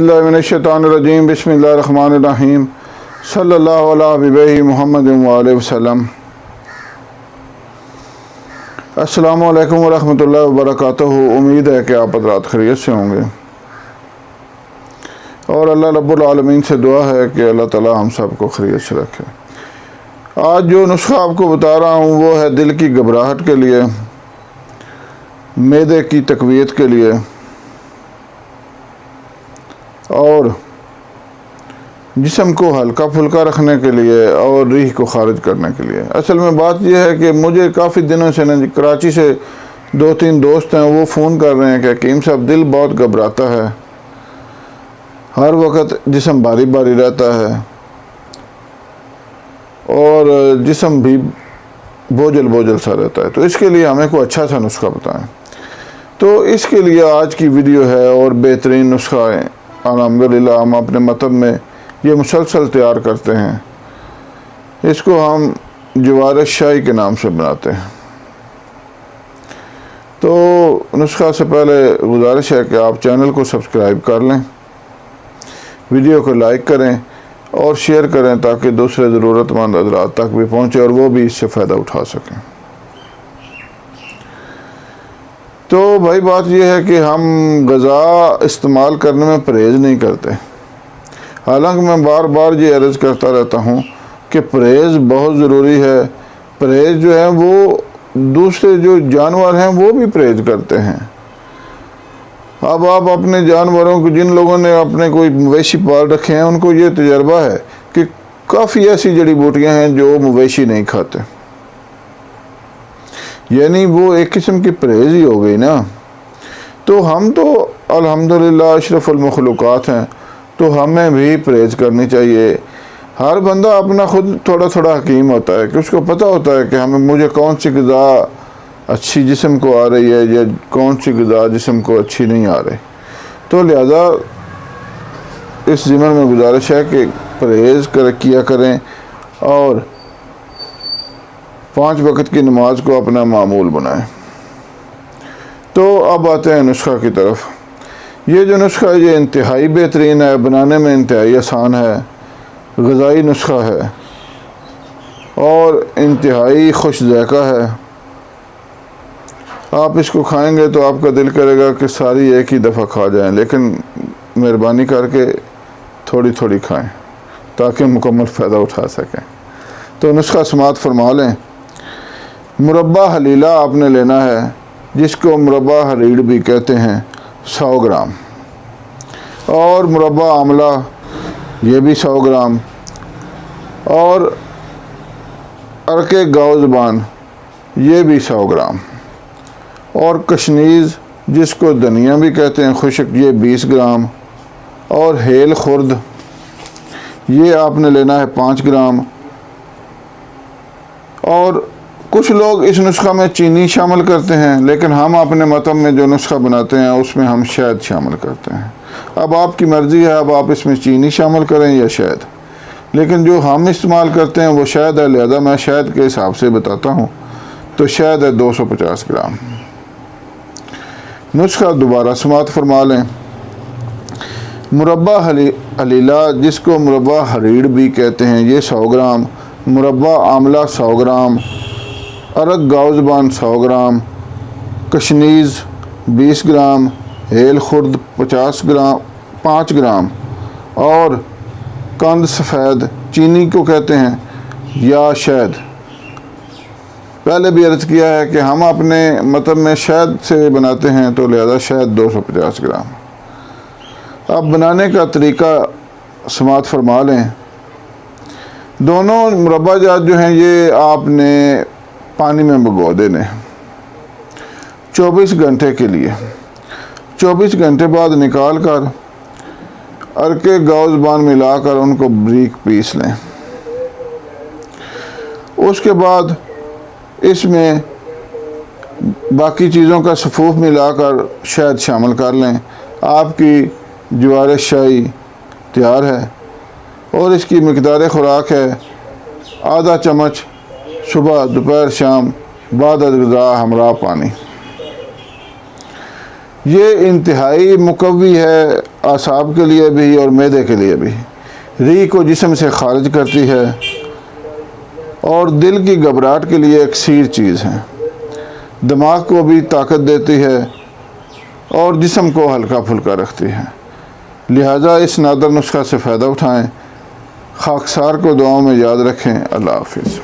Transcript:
बिस्मिल्लाहिर्रहमानिर्रहीम बिस्मिल्लाहिर्रहमानिर्रहीम सल्लल्लाहु अला हबीबिही मुहम्मद व आलिहि वसल्लम। अस्सलामु अलैकुम व रहमतुल्लाहि व बरकातुहू। उम्मीद है कि आप हज़रात खैरियत से होंगे और अल्लाह रब्बुल आलमीन से दुआ है कि अल्लाह ताला हम सब को खैरियत से रखे। आज जो नुस्खा आपको बता रहा हूँ वो है दिल की घबराहट के लिए, मैदे की तक़वियत के लिए और जिस्म को हल्का फुल्का रखने के लिए और रीह को खारिज करने के लिए। असल में बात यह है कि मुझे काफ़ी दिनों से ना कराची से 2-3 दोस्त हैं, वो फ़ोन कर रहे हैं कि हकीम साहब दिल बहुत घबराता है, हर वक्त जिस्म भारी भारी रहता है और जिस्म भी बोझल बोझल सा रहता है, तो इसके लिए हमें कोई अच्छा सा नुस्खा बताएं। तो इसके लिए आज की वीडियो है और बेहतरीन नुस्खा है अल्हम्दुलिल्लाह हम अपने मतब में ये मुसलसल तैयार करते हैं। इसको हम जवार शाही के नाम से बनाते हैं। तो नुस्खा से पहले गुजारिश है कि आप चैनल को सब्सक्राइब कर लें, वीडियो को लाइक करें और शेयर करें ताकि दूसरे ज़रूरतमंद हज़रात तक भी पहुँचे और वो भी इससे फ़ायदा उठा सकें। तो भाई बात यह है कि हम ग़ज़ा इस्तेमाल करने में परहेज़ नहीं करते। हालांकि मैं बार बार ये अर्ज़ करता रहता हूँ कि परहेज़ बहुत ज़रूरी है। परहेज़ जो है वो दूसरे जो जानवर हैं वो भी परहेज़ करते हैं। अब आप अपने जानवरों को, जिन लोगों ने अपने कोई मवेशी पाल रखे हैं, उनको ये तजर्बा है कि काफ़ी ऐसी जड़ी बूटियाँ हैं जो मवेशी नहीं खाते, यानी वो एक किस्म की परहेज़ ही हो गई ना। तो हम तो अल्हम्दुलिल्लाह अशरफुल मखलूक़ात हैं, तो हमें भी परहेज़ करनी चाहिए। हर बंदा अपना खुद थोड़ा थोड़ा हकीम होता है कि उसको पता होता है कि हमें मुझे कौन सी ग़िज़ा अच्छी जिस्म को आ रही है या कौन सी ग़िज़ा जिस्म को अच्छी नहीं आ रही। तो लिहाजा इस ज़िम्मे में गुजारिश है कि परहेज़ किया करें और 5 वक्त की नमाज को अपना मामूल बनाएं। तो अब आते हैं नुस्खा की तरफ। ये जो नुस्खा है ये इंतहाई बेहतरीन है, बनाने में इंतहाई आसान है, ग़िज़ाई नुस्खा है और इंतहाई खुश ज़ायक़ा है। आप इसको खाएंगे तो आपका दिल करेगा कि सारी एक ही दफ़ा खा जाएं, लेकिन मेहरबानी करके थोड़ी थोड़ी खाएं ताकि मुकम्मल फ़ायदा उठा सकें। तो नुस्खा समात फरमा लें। मुरब्बा हलीला आपने लेना है, जिसको मुरब्बा हरीड़ भी कहते हैं, 100 ग्राम, और मुरब्बा आमला ये भी 100 ग्राम, और अरके गाउज़बान ये भी 100 ग्राम, और कशनीज़ जिसको धनिया भी कहते हैं खुश्क ये 20 ग्राम, और हेल खुर्द ये आपने लेना है 5 ग्राम। और कुछ लोग इस नुस्खा में चीनी शामिल करते हैं, लेकिन हम अपने मतब में जो नुस्खा बनाते हैं उसमें हम शहद शामिल करते हैं। अब आपकी मर्ज़ी है, अब आप इसमें चीनी शामिल करें या शहद, लेकिन जो हम इस्तेमाल करते हैं वो शहद है, लिहाजा मैं शहद के हिसाब से बताता हूँ। तो शहद है 250 ग्राम। नुस्खा दोबारा समात फरमा लें। मुरब्बा हलीला जिसको मुरब्बा हरीड़ भी कहते हैं ये 100 ग्राम, मुरब्बा आमला 100 ग्राम, अरक गाउज़बान 100 ग्राम, कशनीज़ 20 ग्राम, हेल खुर्द 5 ग्राम, और कंद सफ़ेद चीनी को कहते हैं या शहद। पहले भी अर्ज़ किया है कि हम अपने मतलब में शहद से बनाते हैं, तो लिहाजा शहद 250 ग्राम। अब बनाने का तरीका समात फरमा लें। दोनों मुरब्बा जात जो हैं ये आपने पानी में भिगो देने 24 घंटे के लिए। 24 घंटे बाद निकाल कर अरके गाउज़बान मिलाकर उनको बारीक पीस लें। उसके बाद इसमें बाकी चीज़ों का सफ़ूफ मिलाकर शहद शामिल कर लें। आपकी जवार शाही तैयार है और इसकी मिक़दार खुराक है आधा चम्मच सुबह दोपहर शाम बाद ग़िज़ा हमरा पानी। ये इंतहाई मुकव्वी है اعصاب کے لیے بھی اور معدے کے لیے بھی۔ ری کو جسم سے خارج کرتی ہے اور دل کی گھبراہٹ کے لیے اکسیر چیز ہے۔ دماغ کو بھی طاقت دیتی ہے اور جسم کو ہلکا پھلکا رکھتی ہے۔ لہٰذا اس نادر نسخہ سے فائدہ اٹھائیں۔ خاکسار کو دعاؤں میں یاد رکھیں۔ اللہ حافظ۔